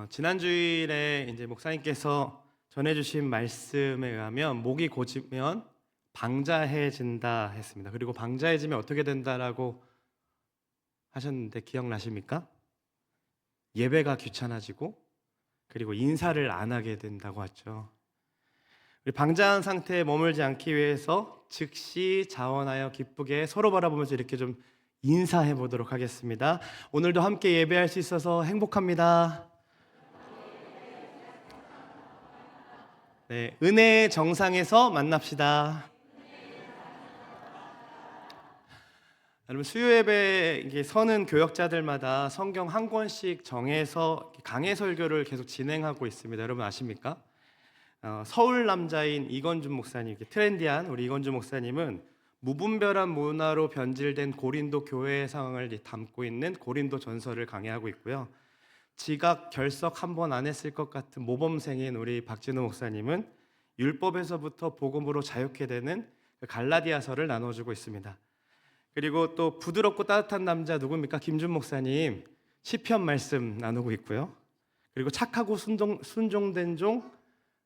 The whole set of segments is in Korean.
지난 주일에 이제 목사님께서 전해주신 말씀에 의하면 목이 고치면 방자해진다 했습니다. 그리고 방자해지면 어떻게 된다라고 하셨는데 기억나십니까? 예배가 귀찮아지고 그리고 인사를 안 하게 된다고 하죠. 우리 방자한 상태에 머물지 않기 위해서 즉시 자원하여 기쁘게 서로 바라보면서 이렇게 좀 인사해 보도록 하겠습니다. 오늘도 함께 예배할 수 있어서 행복합니다. 네, 은혜의 정상에서 만납시다. 여러분 수요 예배 이게 서는 교역자들마다 성경 한 권씩 정해서 강해 설교를 계속 진행하고 있습니다. 여러분 아십니까? 서울 남자인 이건준 목사님, 트렌디한 우리 이건준 목사님은 무분별한 문화로 변질된 고린도 교회의 상황을 담고 있는 고린도 전서를 강해하고 있고요. 지각 결석 한 번 안 했을 것 같은 모범생인 우리 박진우 목사님은 율법에서부터 복음으로 자유케 되는 갈라디아서를 나눠주고 있습니다. 그리고 또 부드럽고 따뜻한 남자 누굽니까? 김준 목사님 시편 말씀 나누고 있고요. 그리고 착하고 순종된 종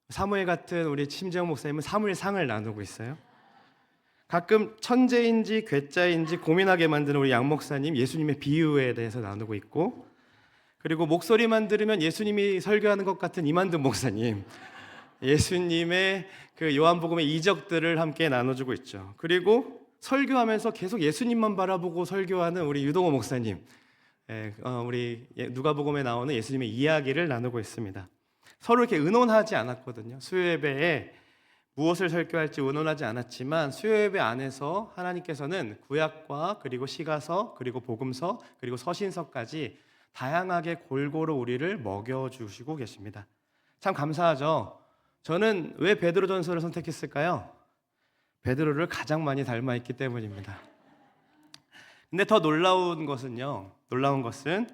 사무엘 같은 우리 심재영 목사님은 사무엘상을 나누고 있어요. 가끔 천재인지 괴짜인지 고민하게 만드는 우리 양 목사님 예수님의 비유에 대해서 나누고 있고, 그리고 목소리만 들으면 예수님이 설교하는 것 같은 이만든 목사님 예수님의 그 요한복음의 이적들을 함께 나눠주고 있죠. 그리고 설교하면서 계속 예수님만 바라보고 설교하는 우리 유동호 목사님, 우리 누가복음에 나오는 예수님의 이야기를 나누고 있습니다. 서로 이렇게 의논하지 않았거든요. 수요 예배에 무엇을 설교할지 의논하지 않았지만 수요 예배 안에서 하나님께서는 구약과 그리고 시가서 그리고 복음서 그리고 서신서까지 다양하게 골고루 우리를 먹여주시고 계십니다. 참 감사하죠. 저는 왜 베드로전서를 선택했을까요? 베드로를 가장 많이 닮아 있기 때문입니다. 근데 더 놀라운 것은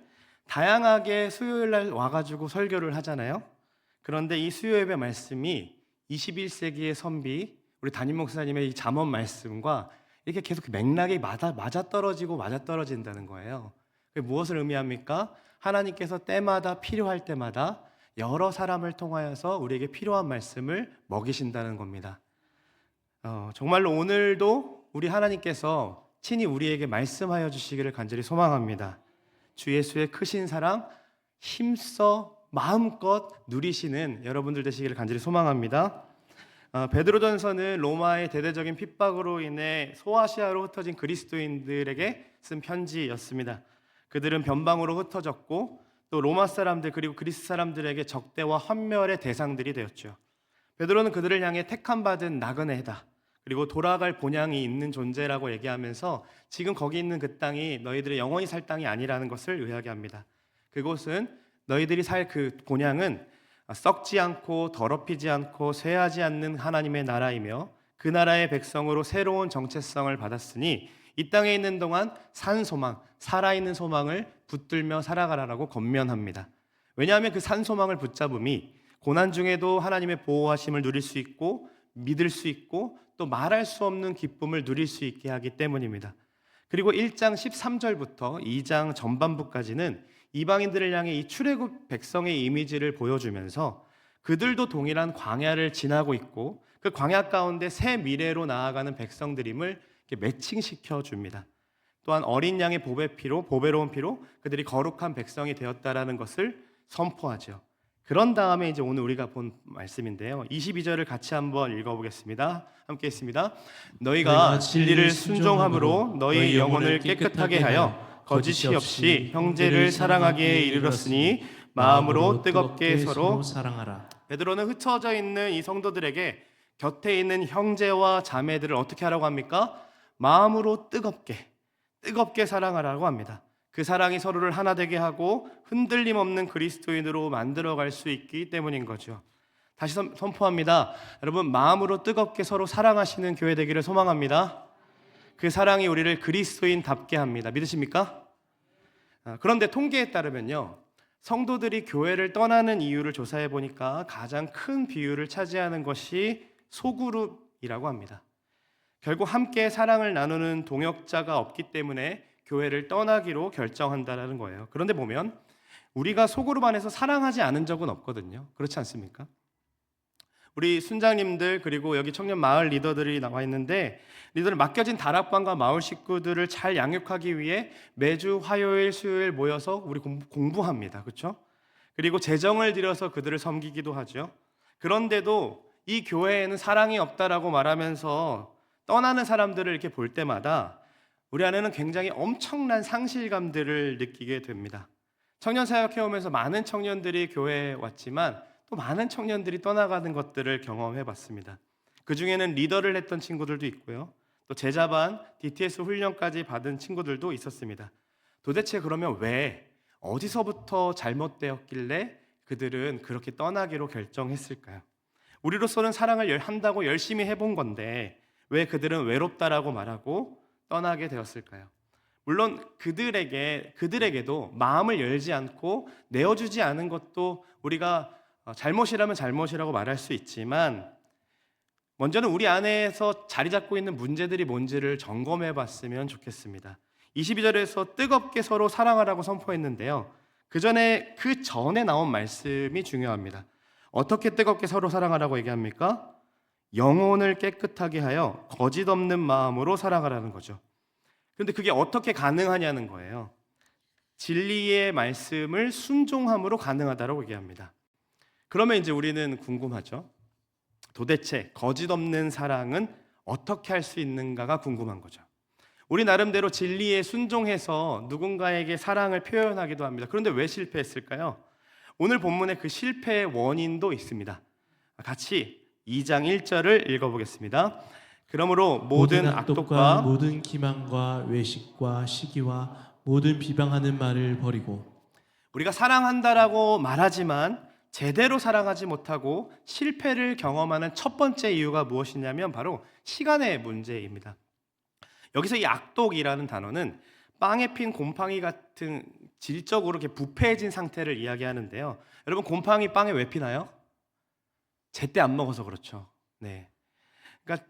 다양하게 수요일 날 와가지고 설교를 하잖아요. 그런데 이 수요 예배 말씀이 21세기의 선비 우리 담임 목사님의 이 잠언 말씀과 이렇게 계속 맥락이 맞아떨어진다는 거예요. 그게 무엇을 의미합니까? 하나님께서 때마다 필요할 때마다 여러 사람을 통하여서 우리에게 필요한 말씀을 먹이신다는 겁니다. 정말로 오늘도 우리 하나님께서 친히 우리에게 말씀하여 주시기를 간절히 소망합니다. 주 예수의 크신 사랑 힘써 마음껏 누리시는 여러분들 되시기를 간절히 소망합니다. 베드로전서는 로마의 대대적인 핍박으로 인해 소아시아로 흩어진 그리스도인들에게 쓴 편지였습니다. 그들은 변방으로 흩어졌고 또 로마 사람들 그리고 그리스 사람들에게 적대와 환멸의 대상들이 되었죠. 베드로는 그들을 향해 택함받은 나그네다, 그리고 돌아갈 본향이 있는 존재라고 얘기하면서 지금 거기 있는 그 땅이 너희들의 영원히 살 땅이 아니라는 것을 이야기합니다. 그곳은 너희들이 살 그 본향은 썩지 않고 더럽히지 않고 쇠하지 않는 하나님의 나라이며 그 나라의 백성으로 새로운 정체성을 받았으니 이 땅에 있는 동안 산 소망, 살아있는 소망을 붙들며 살아가라라고 권면합니다. 왜냐하면 그 산 소망을 붙잡음이 고난 중에도 하나님의 보호하심을 누릴 수 있고 믿을 수 있고 또 말할 수 없는 기쁨을 누릴 수 있게 하기 때문입니다. 그리고 1장 13절부터 2장 전반부까지는 이방인들을 향해 이 출애굽 백성의 이미지를 보여주면서 그들도 동일한 광야를 지나고 있고 그 광야 가운데 새 미래로 나아가는 백성들임을 매칭시켜 줍니다. 또한 어린 양의 보배로운 피로 그들이 거룩한 백성이 되었다라는 것을 선포하죠. 그런 다음에 이제 오늘 우리가 본 말씀인데요. 22절을 같이 한번 읽어보겠습니다. 함께 했습니다. 너희가 진리를 순종함으로 너희 영혼을 깨끗하게 하여 거짓이 없이 형제를 사랑하기에 이르렀으니 마음으로 뜨겁게 서로 사랑하라. 베드로는 흩어져 있는 이 성도들에게 곁에 있는 형제와 자매들을 어떻게 하라고 합니까? 마음으로 뜨겁게 사랑하라고 합니다. 그 사랑이 서로를 하나 되게 하고 흔들림 없는 그리스도인으로 만들어갈 수 있기 때문인 거죠. 다시 선포합니다. 여러분, 마음으로 뜨겁게 서로 사랑하시는 교회 되기를 소망합니다. 그 사랑이 우리를 그리스도인답게 합니다. 믿으십니까? 그런데 통계에 따르면요, 성도들이 교회를 떠나는 이유를 조사해 보니까 가장 큰 비율을 차지하는 것이 소그룹이라고 합니다. 결국 함께 사랑을 나누는 동역자가 없기 때문에 교회를 떠나기로 결정한다는 거예요. 그런데 보면 우리가 속으로 반해서 사랑하지 않은 적은 없거든요. 그렇지 않습니까? 우리 순장님들 그리고 여기 청년 마을 리더들이 나와 있는데 리더를 맡겨진 다락방과 마을 식구들을 잘 양육하기 위해 매주 화요일, 수요일 모여서 우리 공부합니다. 그렇죠? 그리고 재정을 들여서 그들을 섬기기도 하죠. 그런데도 이 교회에는 사랑이 없다라고 말하면서 떠나는 사람들을 이렇게 볼 때마다 우리 안에는 굉장히 엄청난 상실감들을 느끼게 됩니다. 청년 사역해 오면서 많은 청년들이 교회에 왔지만 또 많은 청년들이 떠나가는 것들을 경험해 봤습니다. 그 중에는 리더를 했던 친구들도 있고요. 또 제자반, DTS 훈련까지 받은 친구들도 있었습니다. 도대체 그러면 왜, 어디서부터 잘못되었길래 그들은 그렇게 떠나기로 결정했을까요? 우리로서는 사랑을 한다고 열심히 해본 건데 왜 그들은 외롭다라고 말하고 떠나게 되었을까요? 물론 그들에게도 마음을 열지 않고 내어주지 않은 것도 우리가 잘못이라면 잘못이라고 말할 수 있지만 먼저는 우리 안에서 자리 잡고 있는 문제들이 뭔지를 점검해 봤으면 좋겠습니다. 22절에서 뜨겁게 서로 사랑하라고 선포했는데요. 그 전에 나온 말씀이 중요합니다. 어떻게 뜨겁게 서로 사랑하라고 얘기합니까? 영혼을 깨끗하게 하여 거짓 없는 마음으로 사랑하라는 거죠. 그런데 그게 어떻게 가능하냐는 거예요. 진리의 말씀을 순종함으로 가능하다고 얘기합니다. 그러면 이제 우리는 궁금하죠. 도대체 거짓 없는 사랑은 어떻게 할 수 있는가가 궁금한 거죠. 우리 나름대로 진리에 순종해서 누군가에게 사랑을 표현하기도 합니다. 그런데 왜 실패했을까요? 오늘 본문의 그 실패의 원인도 있습니다. 같이 2장 1절을 읽어보겠습니다. 그러므로 모든 악독과 모든 기만과 외식과 시기와 모든 비방하는 말을 버리고. 우리가 사랑한다라고 말하지만 제대로 사랑하지 못하고 실패를 경험하는 첫 번째 이유가 무엇이냐면 바로 시간의 문제입니다. 여기서 이 악독이라는 단어는 빵에 핀 곰팡이 같은 질적으로 이렇게 부패해진 상태를 이야기하는데요. 여러분, 곰팡이 빵에 왜 피나요? 제때 안 먹어서 그렇죠. 네. 그러니까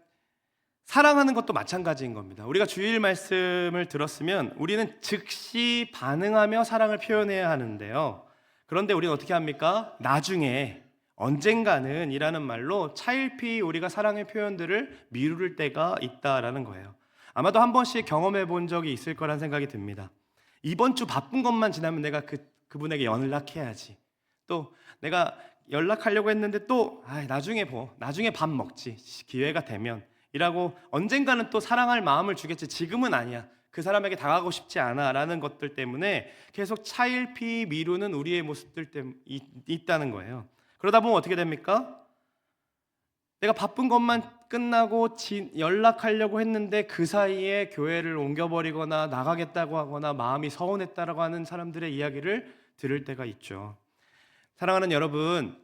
사랑하는 것도 마찬가지인 겁니다. 우리가 주일 말씀을 들었으면 우리는 즉시 반응하며 사랑을 표현해야 하는데요. 그런데 우리는 어떻게 합니까? 나중에, 언젠가는 이라는 말로 차일피 우리가 사랑의 표현들을 미룰 때가 있다라는 거예요. 아마도 한 번씩 경험해 본 적이 있을 거란 생각이 듭니다. 이번 주 바쁜 것만 지나면 내가 그분에게 연락해야지. 또 내가 연락하려고 했는데 또 나중에 밥 먹지. 기회가 되면. 이라고 언젠가는 또 사랑할 마음을 주겠지. 지금은 아니야. 그 사람에게 다가가고 싶지 않아 라는 것들 때문에 계속 차일피 미루는 우리의 모습들 있다는 거예요. 그러다 보면 어떻게 됩니까? 내가 바쁜 것만 끝나고 연락하려고 했는데 그 사이에 교회를 옮겨버리거나 나가겠다고 하거나 마음이 서운했다라고 하는 사람들의 이야기를 들을 때가 있죠. 사랑하는 여러분,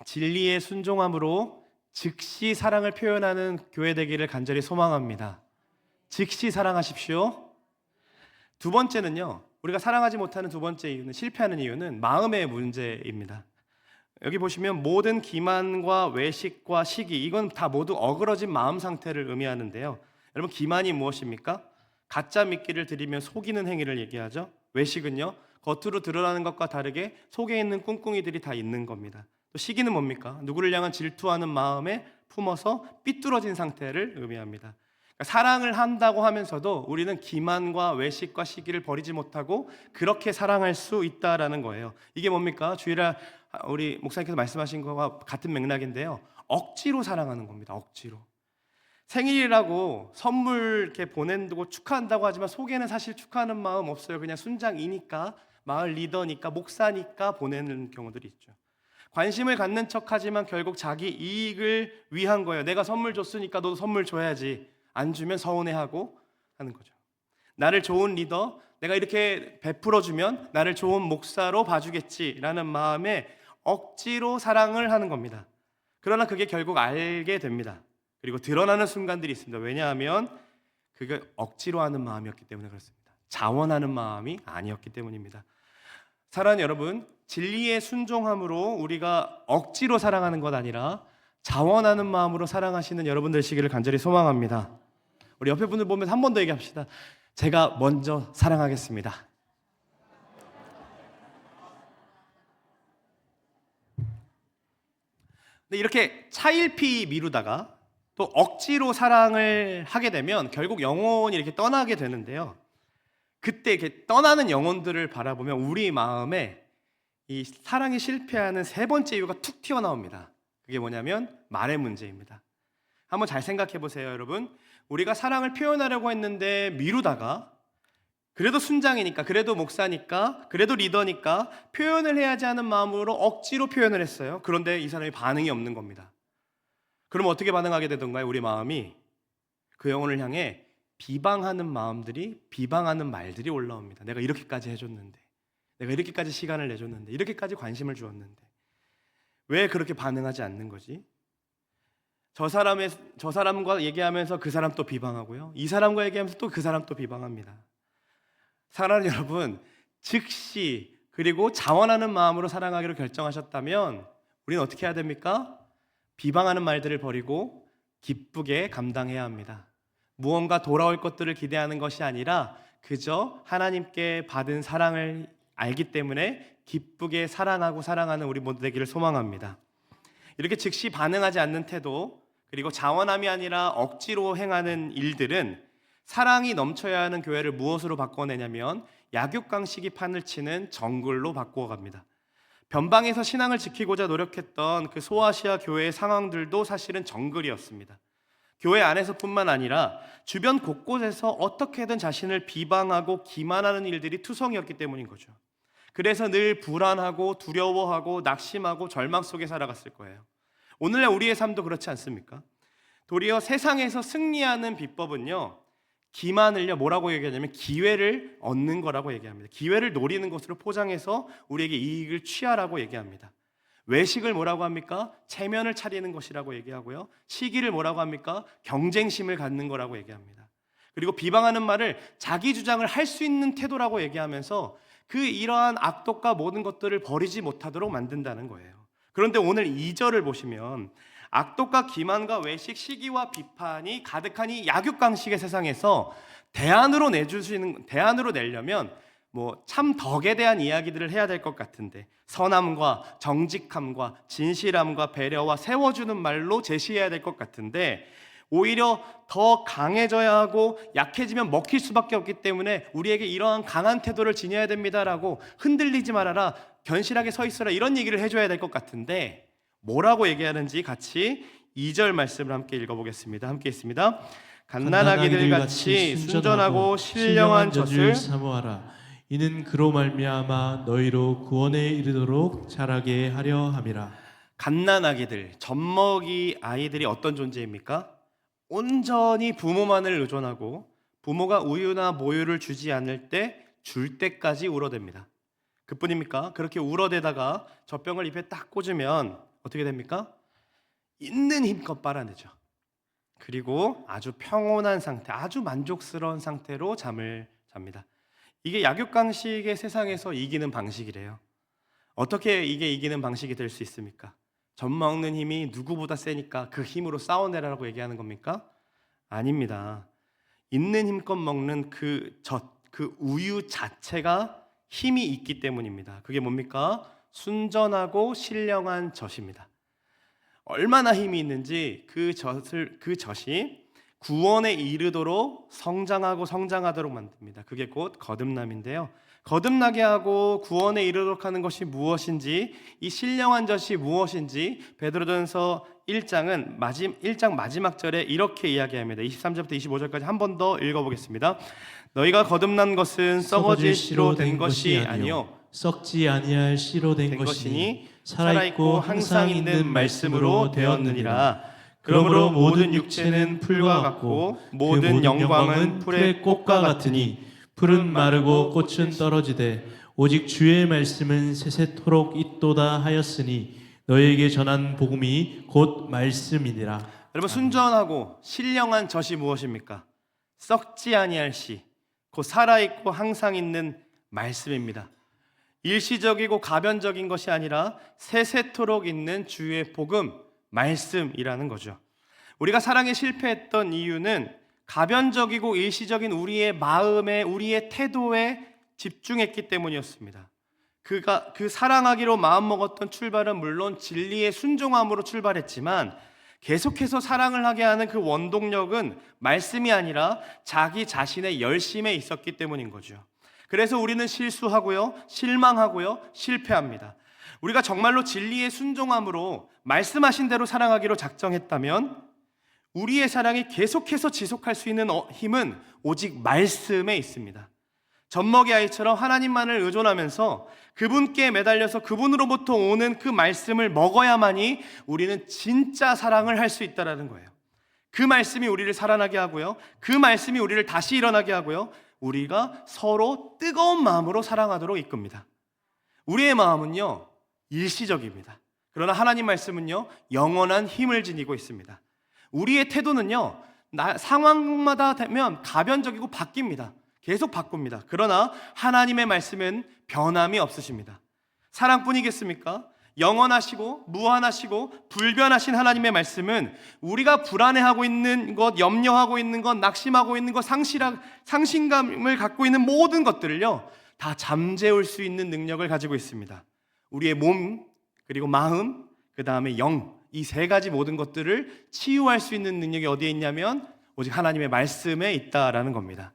진리의 순종함으로 즉시 사랑을 표현하는 교회 되기를 간절히 소망합니다. 즉시 사랑하십시오. 두 번째는요, 우리가 사랑하지 못하는 두 번째 이유는, 실패하는 이유는 마음의 문제입니다. 여기 보시면 모든 기만과 외식과 시기, 이건 다 모두 어그러진 마음 상태를 의미하는데요. 여러분, 기만이 무엇입니까? 가짜 미끼를 들이며 속이는 행위를 얘기하죠. 외식은요, 겉으로 드러나는 것과 다르게 속에 있는 꿍꿍이들이 다 있는 겁니다. 또 시기는 뭡니까? 누구를 향한 질투하는 마음에 품어서 삐뚤어진 상태를 의미합니다. 그러니까 사랑을 한다고 하면서도 우리는 기만과 외식과 시기를 버리지 못하고 그렇게 사랑할 수 있다라는 거예요. 이게 뭡니까? 주일날 우리 목사님께서 말씀하신 것과 같은 맥락인데요. 억지로 사랑하는 겁니다. 억지로. 생일이라고 선물 이렇게 보낸다고 축하한다고 하지만 속에는 사실 축하하는 마음 없어요. 그냥 순장이니까, 마을 리더니까, 목사니까 보내는 경우들이 있죠. 관심을 갖는 척하지만 결국 자기 이익을 위한 거예요. 내가 선물 줬으니까 너도 선물 줘야지. 안 주면 서운해하고 하는 거죠. 나를 좋은 리더, 내가 이렇게 베풀어주면 나를 좋은 목사로 봐주겠지라는 마음에 억지로 사랑을 하는 겁니다. 그러나 그게 결국 알게 됩니다. 그리고 드러나는 순간들이 있습니다. 왜냐하면 그게 억지로 하는 마음이었기 때문에 그렇습니다. 자원하는 마음이 아니었기 때문입니다. 사랑하는 여러분, 진리의 순종함으로 우리가 억지로 사랑하는 것 아니라 자원하는 마음으로 사랑하시는 여러분들 되시기를 간절히 소망합니다. 우리 옆에 분들 보면서 한 번 더 얘기합시다. 제가 먼저 사랑하겠습니다. 근데 이렇게 차일피 미루다가 또 억지로 사랑을 하게 되면 결국 영혼이 이렇게 떠나게 되는데요. 그때 이렇게 떠나는 영혼들을 바라보면 우리 마음에 이 사랑이 실패하는 세 번째 이유가 툭 튀어나옵니다. 그게 뭐냐면 말의 문제입니다. 한번 잘 생각해 보세요, 여러분. 우리가 사랑을 표현하려고 했는데 미루다가 그래도 순장이니까, 그래도 목사니까, 그래도 리더니까 표현을 해야지 하는 마음으로 억지로 표현을 했어요. 그런데 이 사람이 반응이 없는 겁니다. 그럼 어떻게 반응하게 되던가요? 우리 마음이 그 영혼을 향해 비방하는 마음들이, 비방하는 말들이 올라옵니다. 내가 이렇게까지 해줬는데, 내가 이렇게까지 시간을 내줬는데, 이렇게까지 관심을 주었는데 왜 그렇게 반응하지 않는 거지? 저 사람과 얘기하면서 그 사람 또 비방하고요, 이 사람과 얘기하면서 또 그 사람 또 비방합니다. 사랑하는 여러분, 즉시 그리고 자원하는 마음으로 사랑하기로 결정하셨다면 우리는 어떻게 해야 됩니까? 비방하는 말들을 버리고 기쁘게 감당해야 합니다. 무언가 돌아올 것들을 기대하는 것이 아니라 그저 하나님께 받은 사랑을 알기 때문에 기쁘게 사랑하고 사랑하는 우리 모두 되기를 소망합니다. 이렇게 즉시 반응하지 않는 태도, 그리고 자원함이 아니라 억지로 행하는 일들은 사랑이 넘쳐야 하는 교회를 무엇으로 바꿔내냐면 약육강식이 판을 치는 정글로 바꾸어갑니다. 변방에서 신앙을 지키고자 노력했던 그 소아시아 교회의 상황들도 사실은 정글이었습니다. 교회 안에서뿐만 아니라 주변 곳곳에서 어떻게든 자신을 비방하고 기만하는 일들이 투성이었기 때문인 거죠. 그래서 늘 불안하고 두려워하고 낙심하고 절망 속에 살아갔을 거예요. 오늘날 우리의 삶도 그렇지 않습니까? 도리어 세상에서 승리하는 비법은요, 기만을요 뭐라고 얘기하냐면 기회를 얻는 거라고 얘기합니다. 기회를 노리는 것으로 포장해서 우리에게 이익을 취하라고 얘기합니다. 외식을 뭐라고 합니까? 체면을 차리는 것이라고 얘기하고요, 시기를 뭐라고 합니까? 경쟁심을 갖는 거라고 얘기합니다. 그리고 비방하는 말을 자기 주장을 할 수 있는 태도라고 얘기하면서 그 이러한 악독과 모든 것들을 버리지 못하도록 만든다는 거예요. 그런데 오늘 2절을 보시면 악독과 기만과 외식, 시기와 비판이 가득한 이 약육강식의 세상에서 대안으로 내려면 뭐 참 덕에 대한 이야기들을 해야 될 것 같은데, 선함과 정직함과 진실함과 배려와 세워주는 말로 제시해야 될 것 같은데 오히려 더 강해져야 하고 약해지면 먹힐 수밖에 없기 때문에 우리에게 이러한 강한 태도를 지녀야 됩니다라고, 흔들리지 말아라, 견실하게 서 있어라, 이런 얘기를 해줘야 될 것 같은데 뭐라고 얘기하는지 같이 2절 말씀을 함께 읽어보겠습니다. 함께 있습니다. 갓난아기들 같이 순전하고 신령한 젖을 사모하라. 이는 그로 말미암아 너희로 구원에 이르도록 자라게 하려 함이라. 갓난아기들, 젖먹이 아이들이 어떤 존재입니까? 온전히 부모만을 의존하고 부모가 우유나 모유를 주지 않을 때 줄 때까지 울어댑니다. 그뿐입니까? 그렇게 울어대다가 젖병을 입에 딱 꽂으면 어떻게 됩니까? 있는 힘껏 빨아내죠. 그리고 아주 평온한 상태, 아주 만족스러운 상태로 잠을 잡니다. 이게 약육강식의 세상에서 이기는 방식이래요. 어떻게 이게 이기는 방식이 될 수 있습니까? 젖 먹는 힘이 누구보다 세니까 그 힘으로 싸워내라라고 얘기하는 겁니까? 아닙니다. 있는 힘껏 먹는 그 우유 자체가 힘이 있기 때문입니다. 그게 뭡니까? 순전하고 신령한 젖입니다. 얼마나 힘이 있는지 그 젖이 구원에 이르도록 성장하도록 만듭니다. 그게 곧 거듭남인데요. 거듭나게 하고 구원에 이르도록 하는 것이 무엇인지, 이 신령한 젖이 무엇인지 베드로전서 1장 마지막 절에 이렇게 이야기합니다. 23절부터 25절까지 한 번 더 읽어보겠습니다. 너희가 거듭난 것은 썩어질 씨로 된 것이 아니요 썩지 아니할 씨로 된 것이니 살아있고 항상 있는 말씀으로 되었느니라. 그러므로 모든 육체는 풀과 같고 모든 영광은 풀의 꽃과 같으니 풀은 마르고 꽃은 떨어지되 오직 주의 말씀은 세세토록 있도다 하였으니 너희에게 전한 복음이 곧 말씀이니라. 여러분, 순전하고 신령한 젖이 무엇입니까? 썩지 아니할 씨, 곧 살아있고 항상 있는 말씀입니다. 일시적이고 가변적인 것이 아니라 세세토록 있는 주의 복음, 말씀이라는 거죠. 우리가 사랑에 실패했던 이유는 가변적이고 일시적인 우리의 마음에, 우리의 태도에 집중했기 때문이었습니다. 그가 그 사랑하기로 마음먹었던 출발은 물론 진리의 순종함으로 출발했지만 계속해서 사랑을 하게 하는 그 원동력은 말씀이 아니라 자기 자신의 열심에 있었기 때문인 거죠. 그래서 우리는 실수하고요, 실망하고요, 실패합니다. 우리가 정말로 진리의 순종함으로 말씀하신 대로 사랑하기로 작정했다면 우리의 사랑이 계속해서 지속할 수 있는 힘은 오직 말씀에 있습니다. 젖먹이 아이처럼 하나님만을 의존하면서 그분께 매달려서 그분으로부터 오는 그 말씀을 먹어야만이 우리는 진짜 사랑을 할 수 있다는 거예요. 그 말씀이 우리를 살아나게 하고요, 그 말씀이 우리를 다시 일어나게 하고요, 우리가 서로 뜨거운 마음으로 사랑하도록 이끕니다. 우리의 마음은요, 일시적입니다. 그러나 하나님 말씀은요, 영원한 힘을 지니고 있습니다. 우리의 태도는요, 상황마다 되면 가변적이고 바뀝니다. 계속 바꿉니다. 그러나 하나님의 말씀은 변함이 없으십니다. 사랑뿐이겠습니까? 영원하시고 무한하시고 불변하신 하나님의 말씀은 우리가 불안해하고 있는 것, 염려하고 있는 것, 낙심하고 있는 것, 상심감을 갖고 있는 모든 것들을요, 다 잠재울 수 있는 능력을 가지고 있습니다. 우리의 몸, 그리고 마음, 그 다음에 영, 이 세 가지 모든 것들을 치유할 수 있는 능력이 어디에 있냐면 오직 하나님의 말씀에 있다라는 겁니다.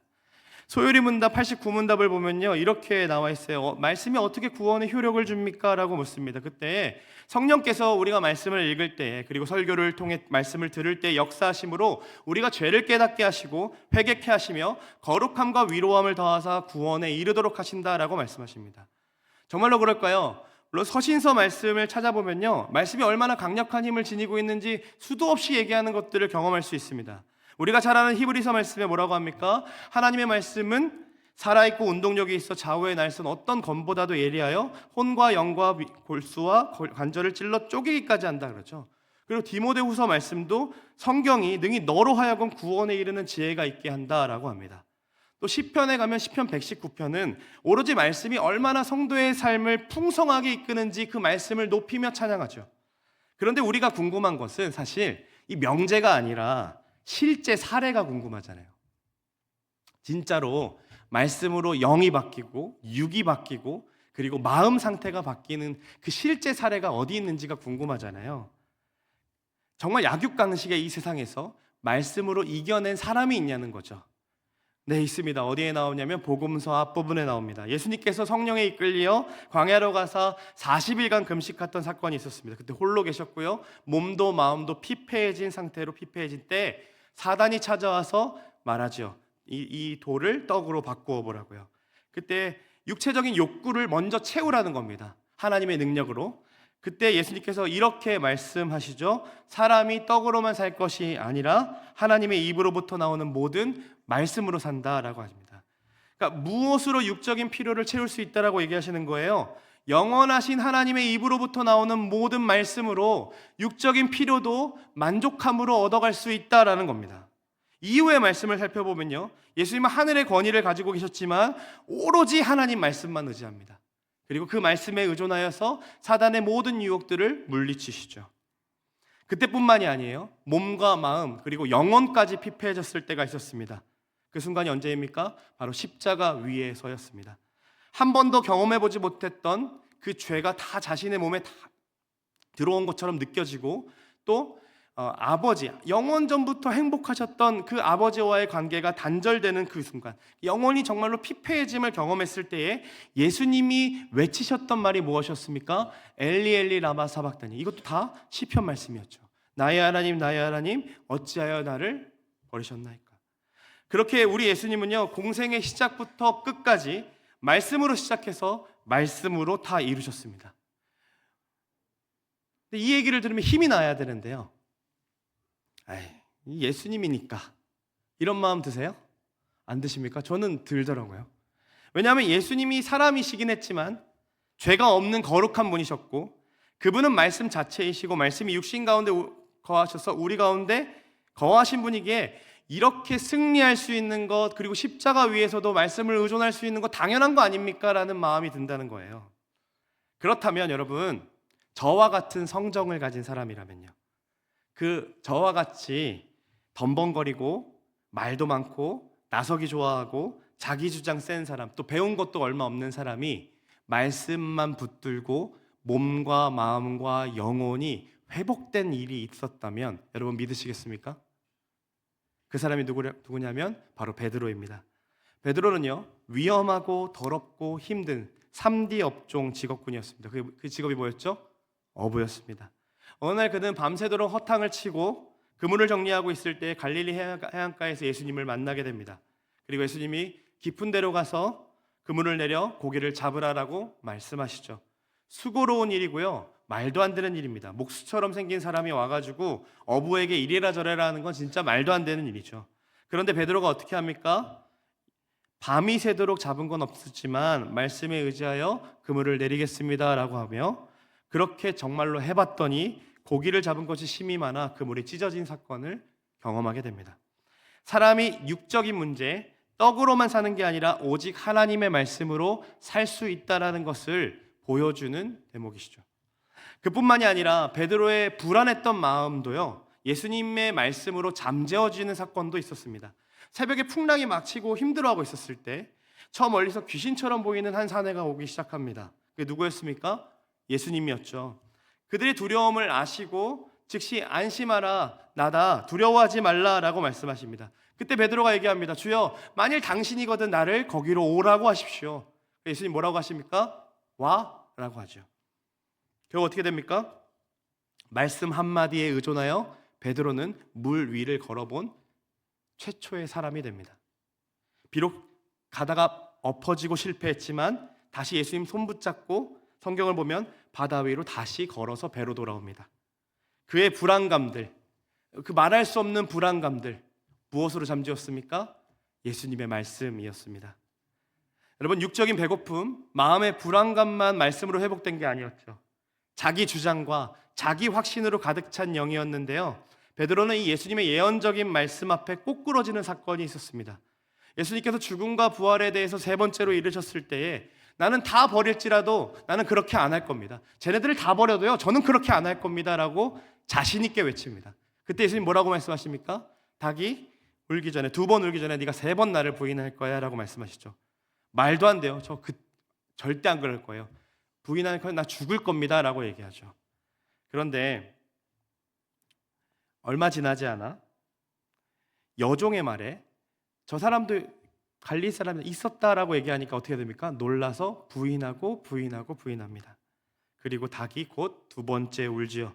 소요리 문답 89문답을 보면요, 이렇게 나와 있어요. 말씀이 어떻게 구원의 효력을 줍니까? 라고 묻습니다. 그때 성령께서 우리가 말씀을 읽을 때, 그리고 설교를 통해 말씀을 들을 때 역사하심으로 우리가 죄를 깨닫게 하시고 회개케 하시며 거룩함과 위로함을 더하사 구원에 이르도록 하신다라고 말씀하십니다. 정말로 그럴까요? 물론 서신서 말씀을 찾아보면요, 말씀이 얼마나 강력한 힘을 지니고 있는지 수도 없이 얘기하는 것들을 경험할 수 있습니다. 우리가 잘 아는 히브리서 말씀에 뭐라고 합니까? 하나님의 말씀은 살아있고 운동력이 있어 좌우의 날선 어떤 검보다도 예리하여 혼과 영과 골수와 관절을 찔러 쪼개기까지 한다 그러죠. 그리고 디모데후서 말씀도 성경이 능히 너로 하여금 구원에 이르는 지혜가 있게 한다라고 합니다. 또 시편에 가면 시편 119편은 오로지 말씀이 얼마나 성도의 삶을 풍성하게 이끄는지 그 말씀을 높이며 찬양하죠. 그런데 우리가 궁금한 것은 사실 이 명제가 아니라 실제 사례가 궁금하잖아요. 진짜로 말씀으로 영이 바뀌고 육이 바뀌고 그리고 마음 상태가 바뀌는 그 실제 사례가 어디 있는지가 궁금하잖아요. 정말 약육강식의 이 세상에서 말씀으로 이겨낸 사람이 있냐는 거죠. 네, 있습니다. 어디에 나오냐면 복음서 앞부분에 나옵니다. 예수님께서 성령에 이끌려 광야로 가서 40일간 금식했던 사건이 있었습니다. 그때 홀로 계셨고요, 몸도 마음도 피폐해진 상태로 피폐해진 때 사단이 찾아와서 말하죠. 이 돌을 떡으로 바꾸어 보라고요. 그때 육체적인 욕구를 먼저 채우라는 겁니다. 하나님의 능력으로. 그때 예수님께서 이렇게 말씀하시죠. 사람이 떡으로만 살 것이 아니라 하나님의 입으로부터 나오는 모든 말씀으로 산다라고 하십니다. 그러니까 무엇으로 육적인 필요를 채울 수 있다라고 얘기하시는 거예요. 영원하신 하나님의 입으로부터 나오는 모든 말씀으로 육적인 필요도 만족함으로 얻어갈 수 있다라는 겁니다. 이후의 말씀을 살펴보면요, 예수님은 하늘의 권위를 가지고 계셨지만 오로지 하나님 말씀만 의지합니다. 그리고 그 말씀에 의존하여서 사단의 모든 유혹들을 물리치시죠. 그때뿐만이 아니에요. 몸과 마음 그리고 영혼까지 피폐해졌을 때가 있었습니다. 그 순간이 언제입니까? 바로 십자가 위에서였습니다. 한 번도 경험해보지 못했던 그 죄가 다 자신의 몸에 다 들어온 것처럼 느껴지고 또 아버지, 영원 전부터 행복하셨던 그 아버지와의 관계가 단절되는 그 순간, 영혼이 정말로 피폐해짐을 경험했을 때에 예수님이 외치셨던 말이 무엇이었습니까? 엘리 엘리 라마 사박다니. 이것도 다 시편 말씀이었죠. 나의 하나님 어찌하여 나를 버리셨나이까. 그렇게 우리 예수님은요, 공생의 시작부터 끝까지 말씀으로 시작해서 말씀으로 다 이루셨습니다. 근데 이 얘기를 들으면 힘이 나야 되는데요, 예수님이니까 이런 마음 드세요? 안 드십니까? 저는 들더라고요. 왜냐하면 예수님이 사람이시긴 했지만 죄가 없는 거룩한 분이셨고 그분은 말씀 자체이시고 말씀이 육신 가운데 거하셔서 우리 가운데 거하신 분이기에 이렇게 승리할 수 있는 것, 그리고 십자가 위에서도 말씀을 의존할 수 있는 것 당연한 거 아닙니까? 라는 마음이 든다는 거예요. 그렇다면 여러분, 저와 같은 성정을 가진 사람이라면요, 그 저와 같이 덤벙거리고 말도 많고 나서기 좋아하고 자기 주장 센 사람, 또 배운 것도 얼마 없는 사람이 말씀만 붙들고 몸과 마음과 영혼이 회복된 일이 있었다면 여러분 믿으시겠습니까? 그 사람이 누구냐면 바로 베드로입니다. 베드로는요, 위험하고 더럽고 힘든 3D 업종 직업군이었습니다. 그 직업이 뭐였죠? 어부였습니다. 어느 날 그는 밤새도록 허탕을 치고 그물을 정리하고 있을 때 갈릴리 해안가에서 예수님을 만나게 됩니다. 그리고 예수님이 깊은 데로 가서 그물을 내려 고기를 잡으라라고 말씀하시죠. 수고로운 일이고요, 말도 안 되는 일입니다. 목수처럼 생긴 사람이 와가지고 어부에게 이래라 저래라 하는 건 진짜 말도 안 되는 일이죠. 그런데 베드로가 어떻게 합니까? 밤이 새도록 잡은 건 없었지만 말씀에 의지하여 그물을 내리겠습니다 라고 하며 그렇게 정말로 해봤더니 고기를 잡은 것이 심이 많아 그물이 찢어진 사건을 경험하게 됩니다. 사람이 육적인 문제, 떡으로만 사는 게 아니라 오직 하나님의 말씀으로 살 수 있다라는 것을 보여주는 대목이시죠. 그뿐만이 아니라 베드로의 불안했던 마음도요, 예수님의 말씀으로 잠재워지는 사건도 있었습니다. 새벽에 풍랑이 막 치고 힘들어하고 있었을 때 저 멀리서 귀신처럼 보이는 한 사내가 오기 시작합니다. 그게 누구였습니까? 예수님이었죠. 그들의 두려움을 아시고 즉시 안심하라, 나다, 두려워하지 말라라고 말씀하십니다. 그때 베드로가 얘기합니다. 주여, 만일 당신이거든 나를 거기로 오라고 하십시오. 예수님 뭐라고 하십니까? 와 라고 하죠. 결국 어떻게 됩니까? 말씀 한마디에 의존하여 베드로는 물 위를 걸어본 최초의 사람이 됩니다. 비록 가다가 엎어지고 실패했지만 다시 예수님 손 붙잡고 성경을 보면 바다 위로 다시 걸어서 배로 돌아옵니다. 그의 불안감들, 그 말할 수 없는 불안감들 무엇으로 잠재웠습니까? 예수님의 말씀이었습니다. 여러분, 육적인 배고픔, 마음의 불안감만 말씀으로 회복된 게 아니었죠. 자기 주장과 자기 확신으로 가득 찬 영이었는데요, 베드로는 이 예수님의 예언적인 말씀 앞에 꼬꾸러지는 사건이 있었습니다. 예수님께서 죽음과 부활에 대해서 세 번째로 이르셨을 때에 나는 다 버릴지라도 나는 그렇게 안 할 겁니다. 쟤네들을 다 버려도요, 저는 그렇게 안 할 겁니다 라고 자신 있게 외칩니다. 그때 예수님 뭐라고 말씀하십니까? 닭이 울기 전에, 2번 울기 전에 네가 3번 나를 부인할 거야 라고 말씀하시죠. 말도 안 돼요. 절대 안 그럴 거예요. 부인하는 거는 나 죽을 겁니다 라고 얘기하죠. 그런데 얼마 지나지 않아 여종의 말에 저 사람도 갈릴리 사람이 있었다라고 얘기하니까 어떻게 됩니까? 놀라서 부인합니다. 그리고 닭이 곧 2번째 울지요.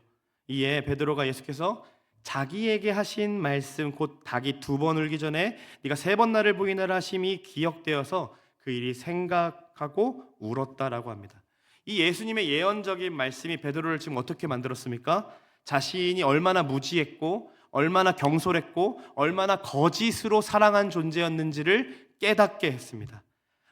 이에 베드로가 예수께서 자기에게 하신 말씀, 곧 닭이 2번 울기 전에 네가 3번 나를 부인하라 하심이 기억되어서 그 일이 생각하고 울었다라고 합니다. 이 예수님의 예언적인 말씀이 베드로를 지금 어떻게 만들었습니까? 자신이 얼마나 무지했고 얼마나 경솔했고 얼마나 거짓으로 사랑한 존재였는지를 깨닫게 했습니다.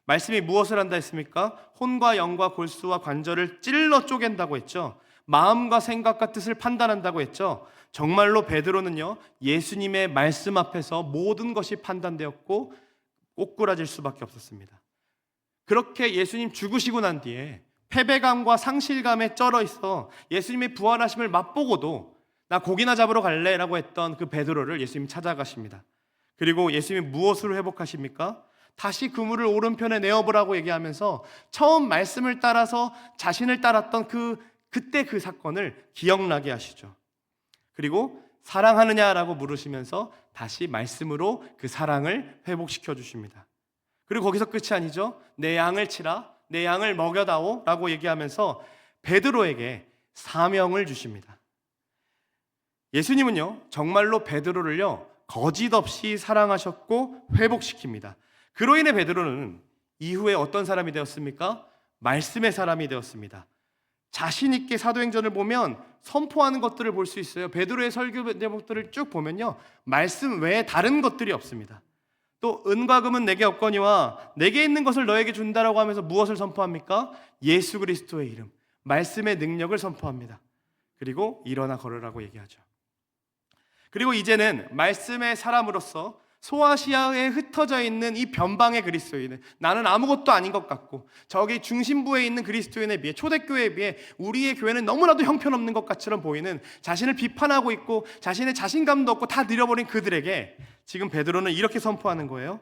말씀이 무엇을 한다 했습니까? 혼과 영과 골수와 관절을 찔러 쪼갠다고 했죠. 마음과 생각과 뜻을 판단한다고 했죠. 정말로 베드로는요, 예수님의 말씀 앞에서 모든 것이 판단되었고 꼬꾸라질 수밖에 없었습니다. 그렇게 예수님 죽으시고 난 뒤에 패배감과 상실감에 쩔어 있어 예수님의 부활하심을 맛보고도 나 고기나 잡으러 갈래 라고 했던 그 베드로를 예수님이 찾아가십니다. 그리고 예수님이 무엇으로 회복하십니까? 다시 그물을 오른편에 내어보라고 얘기하면서 처음 말씀을 따라서 자신을 따랐던 그때 그 사건을 기억나게 하시죠. 그리고 사랑하느냐라고 물으시면서 다시 말씀으로 그 사랑을 회복시켜 주십니다. 그리고 거기서 끝이 아니죠. 내 양을 치라, 내 양을 먹여다오 라고 얘기하면서 베드로에게 사명을 주십니다. 예수님은요, 정말로 베드로를요, 거짓 없이 사랑하셨고 회복시킵니다. 그로 인해 베드로는 이후에 어떤 사람이 되었습니까? 말씀의 사람이 되었습니다. 자신 있게 사도행전을 보면 선포하는 것들을 볼 수 있어요. 베드로의 설교 제목들을 쭉 보면요, 말씀 외에 다른 것들이 없습니다. 또 은과 금은 내게 없거니와 내게 있는 것을 너에게 준다라고 하면서 무엇을 선포합니까? 예수 그리스도의 이름, 말씀의 능력을 선포합니다. 그리고 일어나 걸으라고 얘기하죠. 그리고 이제는 말씀의 사람으로서 소아시아에 흩어져 있는 이 변방의 그리스도인은 나는 아무것도 아닌 것 같고 저기 중심부에 있는 그리스도인에 비해, 초대교회에 비해 우리의 교회는 너무나도 형편없는 것 같처럼 보이는, 자신을 비판하고 있고 자신의 자신감도 없고 다 잃어버린 그들에게 지금 베드로는 이렇게 선포하는 거예요.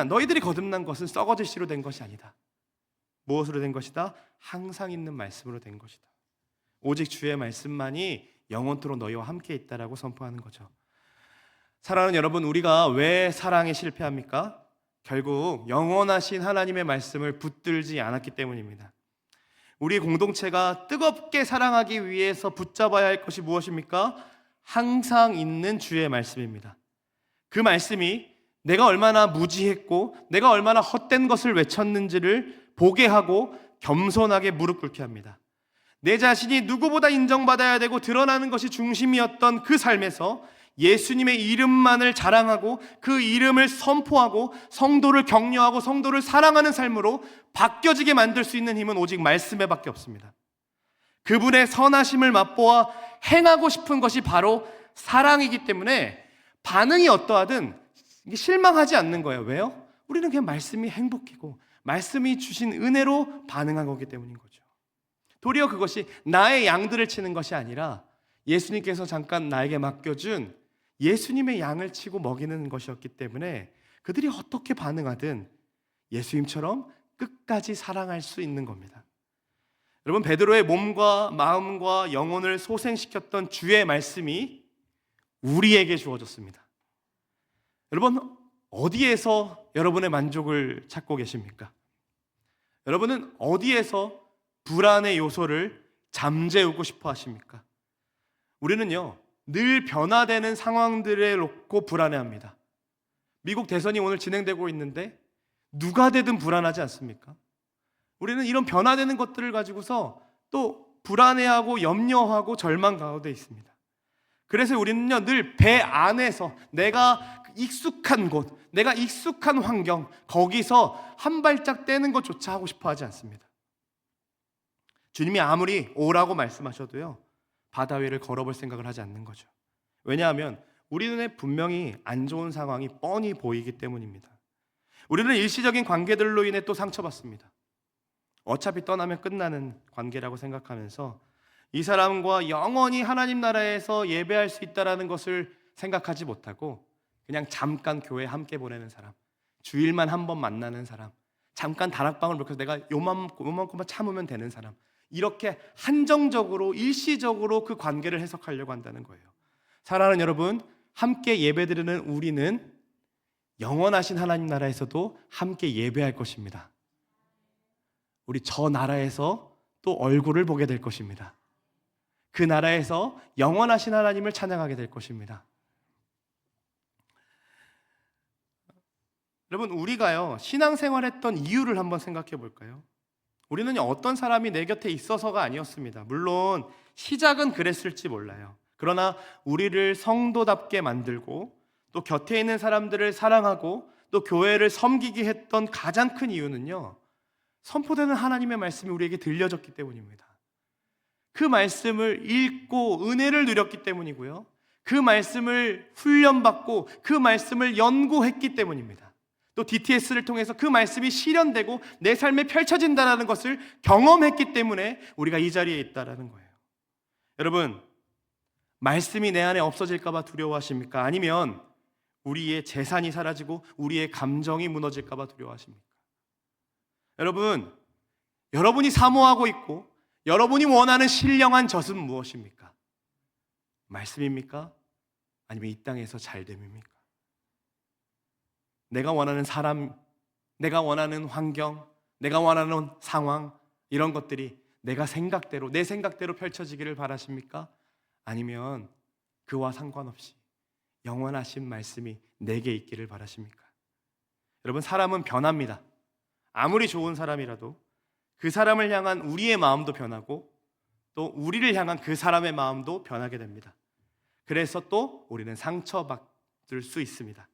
너희들이 거듭난 것은 썩어질 씨로 된 것이 아니다. 무엇으로 된 것이다? 항상 있는 말씀으로 된 것이다. 오직 주의 말씀만이 영원토록 너희와 함께 있다라고 선포하는 거죠. 사랑하는 여러분, 우리가 왜 사랑에 실패합니까? 결국 영원하신 하나님의 말씀을 붙들지 않았기 때문입니다. 우리 공동체가 뜨겁게 사랑하기 위해서 붙잡아야 할 것이 무엇입니까? 항상 있는 주의 말씀입니다. 그 말씀이 내가 얼마나 무지했고 내가 얼마나 헛된 것을 외쳤는지를 보게 하고 겸손하게 무릎 꿇게 합니다. 내 자신이 누구보다 인정받아야 되고 드러나는 것이 중심이었던 그 삶에서 예수님의 이름만을 자랑하고 그 이름을 선포하고 성도를 격려하고 성도를 사랑하는 삶으로 바뀌어지게 만들 수 있는 힘은 오직 말씀에 밖에 없습니다. 그분의 선하심을 맛보아 행하고 싶은 것이 바로 사랑이기 때문에 반응이 어떠하든 실망하지 않는 거예요. 왜요? 우리는 그냥 말씀이 행복이고 말씀이 주신 은혜로 반응한 거기 때문인 거죠. 도리어 그것이 나의 양들을 치는 것이 아니라 예수님께서 잠깐 나에게 맡겨준 예수님의 양을 치고 먹이는 것이었기 때문에 그들이 어떻게 반응하든 예수님처럼 끝까지 사랑할 수 있는 겁니다. 여러분, 베드로의 몸과 마음과 영혼을 소생시켰던 주의 말씀이 우리에게 주어졌습니다. 여러분, 어디에서 여러분의 만족을 찾고 계십니까? 여러분은 어디에서 불안의 요소를 잠재우고 싶어 하십니까? 우리는요, 늘 변화되는 상황들에 놓고 불안해합니다. 미국 대선이 오늘 진행되고 있는데 누가 되든 불안하지 않습니까? 우리는 이런 변화되는 것들을 가지고서 또 불안해하고 염려하고 절망 가운데 있습니다. 그래서 우리는요, 늘 배 안에서 내가 익숙한 곳, 내가 익숙한 환경, 거기서 한 발짝 떼는 것조차 하고 싶어 하지 않습니다. 주님이 아무리 오라고 말씀하셔도요, 바다 위를 걸어볼 생각을 하지 않는 거죠. 왜냐하면 우리 눈에 분명히 안 좋은 상황이 뻔히 보이기 때문입니다. 우리는 일시적인 관계들로 인해 또 상처받습니다. 어차피 떠나면 끝나는 관계라고 생각하면서 이 사람과 영원히 하나님 나라에서 예배할 수 있다는 것을 생각하지 못하고 그냥 잠깐 교회 함께 보내는 사람, 주일만 한 번 만나는 사람, 잠깐 다락방을 먹혀서 내가 요만큼만 참으면 되는 사람, 이렇게 한정적으로 일시적으로 그 관계를 해석하려고 한다는 거예요. 사랑하는 여러분, 함께 예배드리는 우리는 영원하신 하나님 나라에서도 함께 예배할 것입니다. 우리 저 나라에서 또 얼굴을 보게 될 것입니다. 그 나라에서 영원하신 하나님을 찬양하게 될 것입니다. 여러분, 우리가요, 신앙생활했던 이유를 한번 생각해 볼까요? 우리는 어떤 사람이 내 곁에 있어서가 아니었습니다. 물론 시작은 그랬을지 몰라요. 그러나 우리를 성도답게 만들고 또 곁에 있는 사람들을 사랑하고 또 교회를 섬기게 했던 가장 큰 이유는요, 선포되는 하나님의 말씀이 우리에게 들려졌기 때문입니다. 그 말씀을 읽고 은혜를 누렸기 때문이고요, 그 말씀을 훈련받고 그 말씀을 연구했기 때문입니다. 또 DTS를 통해서 그 말씀이 실현되고 내 삶에 펼쳐진다는 것을 경험했기 때문에 우리가 이 자리에 있다는 거예요. 여러분, 말씀이 내 안에 없어질까 봐 두려워하십니까? 아니면 우리의 재산이 사라지고 우리의 감정이 무너질까 봐 두려워하십니까? 여러분, 여러분이 사모하고 있고 여러분이 원하는 신령한 젖은 무엇입니까? 말씀입니까? 아니면 이 땅에서 잘됨입니까? 내가 원하는 사람, 내가 원하는 환경, 내가 원하는 상황, 이런 것들이 내가 생각대로, 내 생각대로 펼쳐지기를 바라십니까? 아니면 그와 상관없이 영원하신 말씀이 내게 있기를 바라십니까? 여러분, 사람은 변합니다. 아무리 좋은 사람이라도 그 사람을 향한 우리의 마음도 변하고 또 우리를 향한 그 사람의 마음도 변하게 됩니다. 그래서 또 우리는 상처받을 수 있습니다.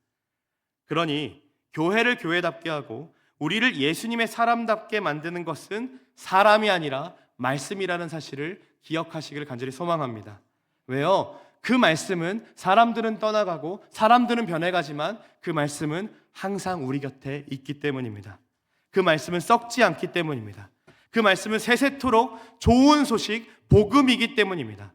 그러니 교회를 교회답게 하고 우리를 예수님의 사람답게 만드는 것은 사람이 아니라 말씀이라는 사실을 기억하시기를 간절히 소망합니다. 왜요? 그 말씀은 사람들은 떠나가고 사람들은 변해가지만 그 말씀은 항상 우리 곁에 있기 때문입니다. 그 말씀은 썩지 않기 때문입니다. 그 말씀은 세세토록 좋은 소식, 복음이기 때문입니다.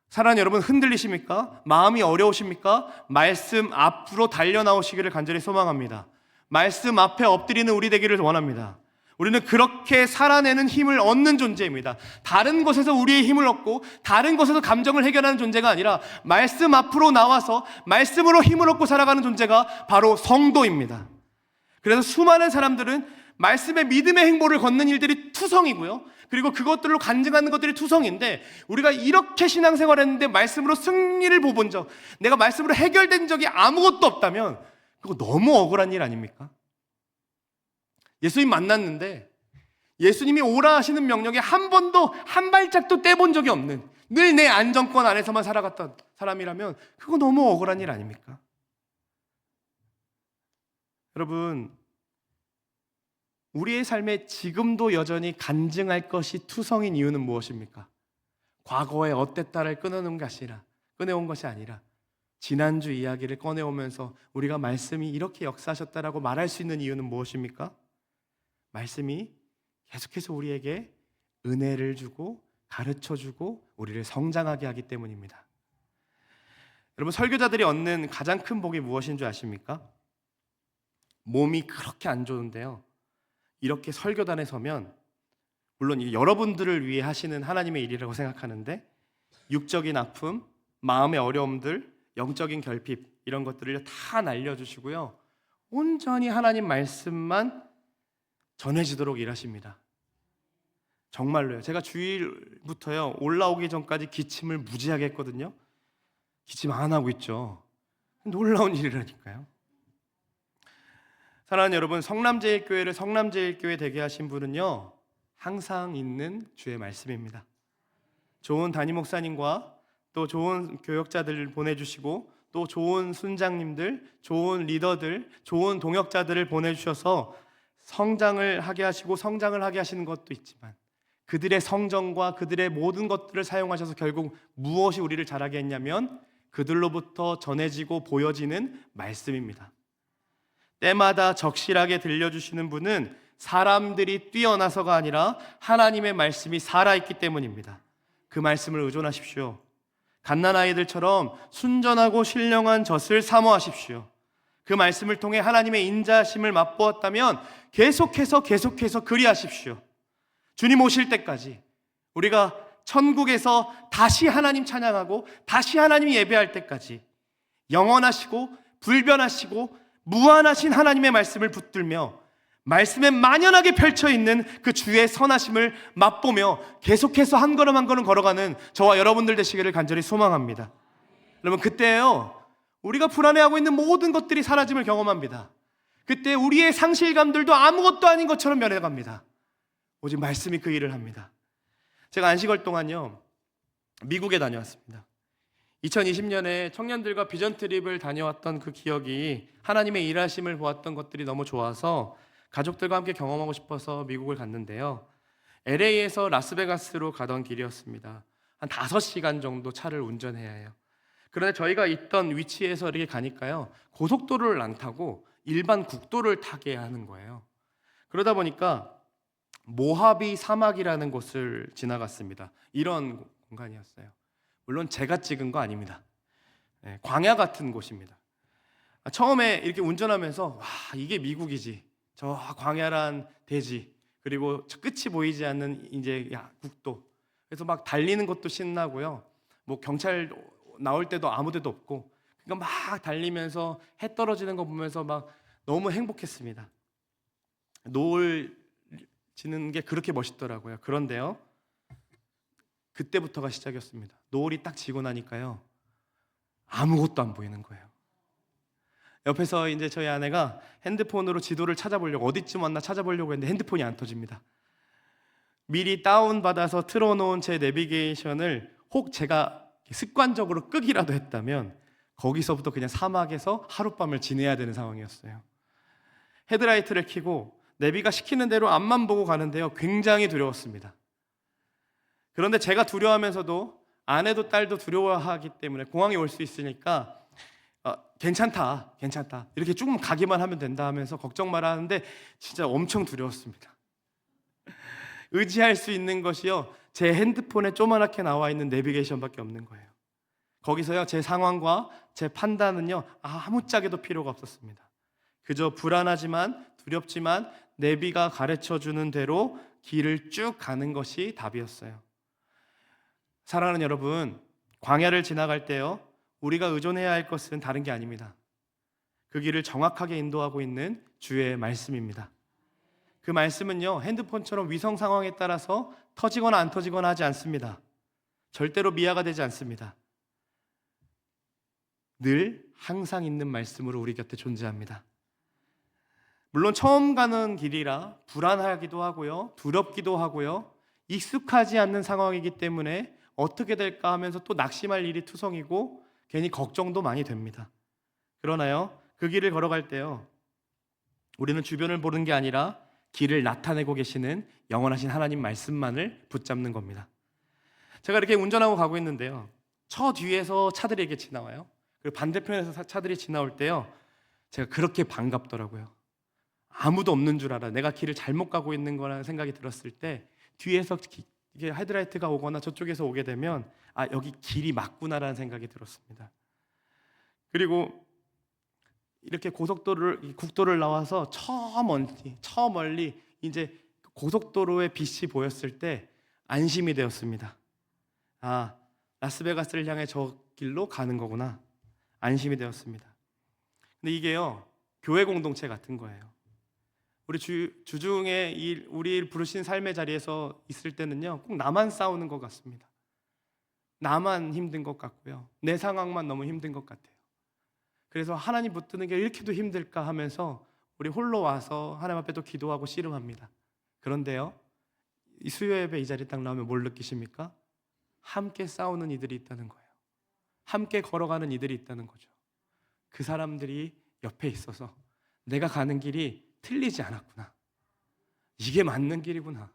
사랑하는 여러분, 흔들리십니까? 마음이 어려우십니까? 말씀 앞으로 달려나오시기를 간절히 소망합니다. 말씀 앞에 엎드리는 우리 되기를 원합니다. 우리는 그렇게 살아내는 힘을 얻는 존재입니다. 다른 것에서 우리의 힘을 얻고 다른 것에서 감정을 해결하는 존재가 아니라 말씀 앞으로 나와서 말씀으로 힘을 얻고 살아가는 존재가 바로 성도입니다. 그래서 수많은 사람들은 말씀의 믿음의 행보를 걷는 일들이 투성이고요, 그리고 그것들로 간증하는 것들이 투성인데, 우리가 이렇게 신앙생활을 했는데 말씀으로 승리를 보본 적, 내가 말씀으로 해결된 적이 아무것도 없다면 그거 너무 억울한 일 아닙니까? 예수님 만났는데 예수님이 오라 하시는 명령에 한 번도 한 발짝도 떼본 적이 없는, 늘 내 안정권 안에서만 살아갔던 사람이라면 그거 너무 억울한 일 아닙니까? 여러분, 우리의 삶에 지금도 여전히 간증할 것이 투성인 이유는 무엇입니까? 과거에 어땠다를 꺼내온 것이 아니라 지난주 이야기를 꺼내오면서 우리가 말씀이 이렇게 역사하셨다라고 말할 수 있는 이유는 무엇입니까? 말씀이 계속해서 우리에게 은혜를 주고 가르쳐주고 우리를 성장하게 하기 때문입니다. 여러분, 설교자들이 얻는 가장 큰 복이 무엇인 줄 아십니까? 몸이 그렇게 안 좋은데요, 이렇게 설교단에 서면, 물론 이게 여러분들을 위해 하시는 하나님의 일이라고 생각하는데, 육적인 아픔, 마음의 어려움들, 영적인 결핍, 이런 것들을 다 날려주시고요, 온전히 하나님 말씀만 전해지도록 일하십니다. 정말로요. 제가 주일부터요, 올라오기 전까지 기침을 무지하게 했거든요. 기침 안 하고 있죠. 놀라운 일이라니까요. 사랑하는 여러분, 성남제일교회를 성남제일교회 되게 하신 분은요, 항상 있는 주의 말씀입니다. 좋은 담임 목사님과 또 좋은 교역자들을 보내주시고, 또 좋은 순장님들, 좋은 리더들, 좋은 동역자들을 보내주셔서 성장을 하게 하시고 성장을 하게 하시는 것도 있지만, 그들의 성정과 그들의 모든 것들을 사용하셔서 결국 무엇이 우리를 자라게 했냐면 그들로부터 전해지고 보여지는 말씀입니다. 때마다 적실하게 들려주시는 분은 사람들이 뛰어나서가 아니라 하나님의 말씀이 살아있기 때문입니다. 그 말씀을 의존하십시오. 갓난아이들처럼 순전하고 신령한 젖을 사모하십시오. 그 말씀을 통해 하나님의 인자하심을 맛보았다면 계속해서 그리하십시오. 주님 오실 때까지, 우리가 천국에서 다시 하나님 찬양하고 다시 하나님 예배할 때까지 영원하시고 불변하시고 무한하신 하나님의 말씀을 붙들며 말씀에 만연하게 펼쳐있는 그 주의 선하심을 맛보며 계속해서 한 걸음 한 걸음 걸어가는 저와 여러분들 되시기를 간절히 소망합니다. 여러분, 그때요, 우리가 불안해하고 있는 모든 것들이 사라짐을 경험합니다. 그때 우리의 상실감들도 아무것도 아닌 것처럼 변해갑니다. 오직 말씀이 그 일을 합니다. 제가 안식월 동안요, 미국에 다녀왔습니다. 2020년에 청년들과 비전 트립을 다녀왔던 그 기억이, 하나님의 일하심을 보았던 것들이 너무 좋아서 가족들과 함께 경험하고 싶어서 미국을 갔는데요, LA에서 라스베가스로 가던 길이었습니다. 한 5시간 정도 차를 운전해야 해요. 그런데 저희가 있던 위치에서 이렇게 가니까요, 고속도로를 안 타고 일반 국도를 타게 하는 거예요. 그러다 보니까 모하비 사막이라는 곳을 지나갔습니다. 이런 공간이었어요. 물론 제가 찍은 거 아닙니다. 광야 같은 곳입니다. 처음에 이렇게 운전하면서 와, 이게 미국이지, 저 광야란 대지, 그리고 끝이 보이지 않는 이제 국도. 그래서 막 달리는 것도 신나고요, 뭐 경찰 나올 때도 아무 데도 없고, 그러니까 막 달리면서 해 떨어지는 거 보면서 막 너무 행복했습니다. 노을 지는 게 그렇게 멋있더라고요. 그런데요, 그때부터가 시작이었습니다. 노을이 딱 지고 나니까요, 아무것도 안 보이는 거예요. 옆에서 이제 저희 아내가 핸드폰으로 지도를 찾아보려고, 어디쯤 왔나 찾아보려고 했는데 핸드폰이 안 터집니다. 미리 다운받아서 틀어놓은 제 내비게이션을 혹 제가 습관적으로 끄기라도 했다면 거기서부터 그냥 사막에서 하룻밤을 지내야 되는 상황이었어요. 헤드라이트를 켜고 내비가 시키는 대로 앞만 보고 가는데요, 굉장히 두려웠습니다. 그런데 제가 두려워하면서도 아내도 딸도 두려워하기 때문에 공항에 올 수 있으니까 괜찮다 이렇게 조금 가기만 하면 된다 하면서 걱정 마라 하는데 진짜 엄청 두려웠습니다. 의지할 수 있는 것이요, 제 핸드폰에 조그맣게 나와 있는 내비게이션밖에 없는 거예요. 거기서요, 제 상황과 제 판단은요, 아무짝에도 필요가 없었습니다. 그저 불안하지만 두렵지만 내비가 가르쳐 주는 대로 길을 쭉 가는 것이 답이었어요. 사랑하는 여러분, 광야를 지나갈 때요, 우리가 의존해야 할 것은 다른 게 아닙니다. 그 길을 정확하게 인도하고 있는 주의 말씀입니다. 그 말씀은요, 핸드폰처럼 위성 상황에 따라서 터지거나 안 터지거나 하지 않습니다. 절대로 미아가 되지 않습니다. 늘 항상 있는 말씀으로 우리 곁에 존재합니다. 물론 처음 가는 길이라 불안하기도 하고요, 두렵기도 하고요, 익숙하지 않는 상황이기 때문에 어떻게 될까 하면서 또 낙심할 일이 투성이고 괜히 걱정도 많이 됩니다. 그러나요, 그 길을 걸어갈 때요, 우리는 주변을 보는 게 아니라 길을 나타내고 계시는 영원하신 하나님 말씀만을 붙잡는 겁니다. 제가 이렇게 운전하고 가고 있는데요, 저 뒤에서 차들이 이렇게 지나와요. 그리고 반대편에서 차들이 지나올 때요, 제가 그렇게 반갑더라고요. 아무도 없는 줄 알아, 내가 길을 잘못 가고 있는 거라는 생각이 들었을 때, 뒤에서 이게 헤드라이트가 오거나 저쪽에서 오게 되면 아, 여기 길이 맞구나라는 생각이 들었습니다. 그리고 이렇게 국도를 나와서 저 멀리 이제 고속도로의 빛이 보였을 때 안심이 되었습니다. 아, 라스베가스를 향해 저 길로 가는 거구나. 안심이 되었습니다. 근데 이게요, 교회 공동체 같은 거예요. 우리 주중에 우리 부르신 삶의 자리에서 있을 때는요, 꼭 나만 싸우는 것 같습니다. 나만 힘든 것 같고요, 내 상황만 너무 힘든 것 같아요. 그래서 하나님 붙드는 게 이렇게도 힘들까 하면서 우리 홀로 와서 하나님 앞에 또 기도하고 씨름합니다. 그런데요, 이 수요 예배 이 자리에 딱 나오면 뭘 느끼십니까? 함께 싸우는 이들이 있다는 거예요. 함께 걸어가는 이들이 있다는 거죠. 그 사람들이 옆에 있어서 내가 가는 길이 틀리지 않았구나, 이게 맞는 길이구나,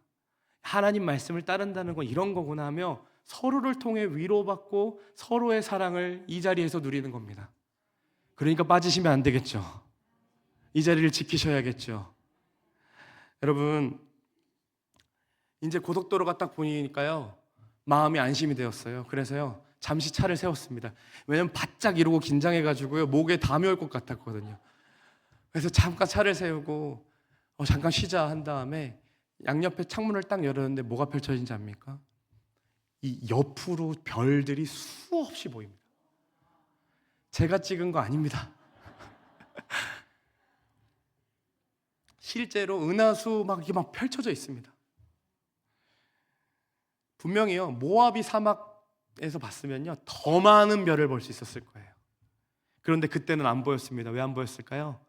하나님 말씀을 따른다는 건 이런 거구나 하며 서로를 통해 위로받고 서로의 사랑을 이 자리에서 누리는 겁니다. 그러니까 빠지시면 안 되겠죠. 이 자리를 지키셔야겠죠. 여러분, 이제 고속도로가 딱 보이니까요, 마음이 안심이 되었어요. 그래서요, 잠시 차를 세웠습니다. 왜냐면 바짝 이러고 긴장해가지고요, 목에 담이 올 것 같았거든요. 그래서 잠깐 차를 세우고 잠깐 쉬자 한 다음에 양옆에 창문을 딱 열었는데 뭐가 펼쳐진지 압니까? 이 옆으로 별들이 수없이 보입니다. 제가 찍은 거 아닙니다. 실제로 은하수 이게 막 펼쳐져 있습니다. 분명히요, 모아비 사막에서 봤으면요, 더 많은 별을 볼 수 있었을 거예요. 그런데 그때는 안 보였습니다. 왜 안 보였을까요?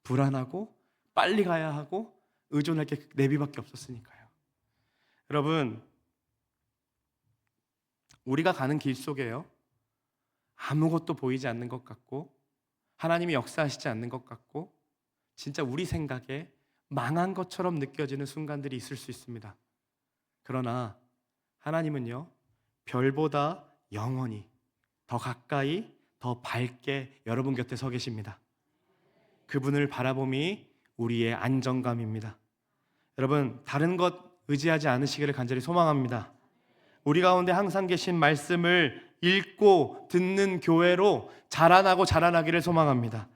불안하고 빨리 가야 하고 의존할 게 내비밖에 없었으니까요. 여러분, 우리가 가는 길 속에요, 아무것도 보이지 않는 것 같고 하나님이 역사하시지 않는 것 같고 진짜 우리 생각에 망한 것처럼 느껴지는 순간들이 있을 수 있습니다. 그러나 하나님은요, 별보다 영원히 더 가까이 더 밝게 여러분 곁에 서 계십니다. 그분을 바라봄이 우리의 안정감입니다. 여러분, 다른 것 의지하지 않으시기를 간절히 소망합니다. 우리 가운데 항상 계신 말씀을 읽고 듣는 교회로 자라나기를 소망합니다.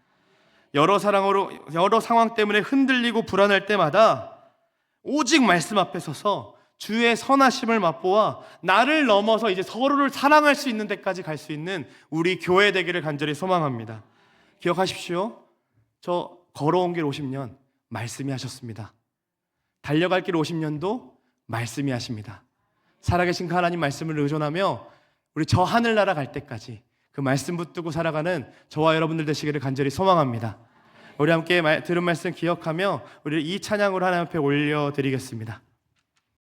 여러 상황 때문에 흔들리고 불안할 때마다 오직 말씀 앞에 서서 주의 선하심을 맛보아 나를 넘어서 이제 서로를 사랑할 수 있는 데까지 갈 수 있는 우리 교회 되기를 간절히 소망합니다. 기억하십시오. 저 걸어온 길 50년 말씀이 하셨습니다. 달려갈 길 50년도 말씀이 하십니다. 살아계신 그 하나님 말씀을 의존하며 우리 저 하늘나라 갈 때까지 그 말씀 붙들고 살아가는 저와 여러분들 되시기를 간절히 소망합니다. 우리 함께 들은 말씀 기억하며 우리 이 찬양으로 하나님 앞에 올려드리겠습니다.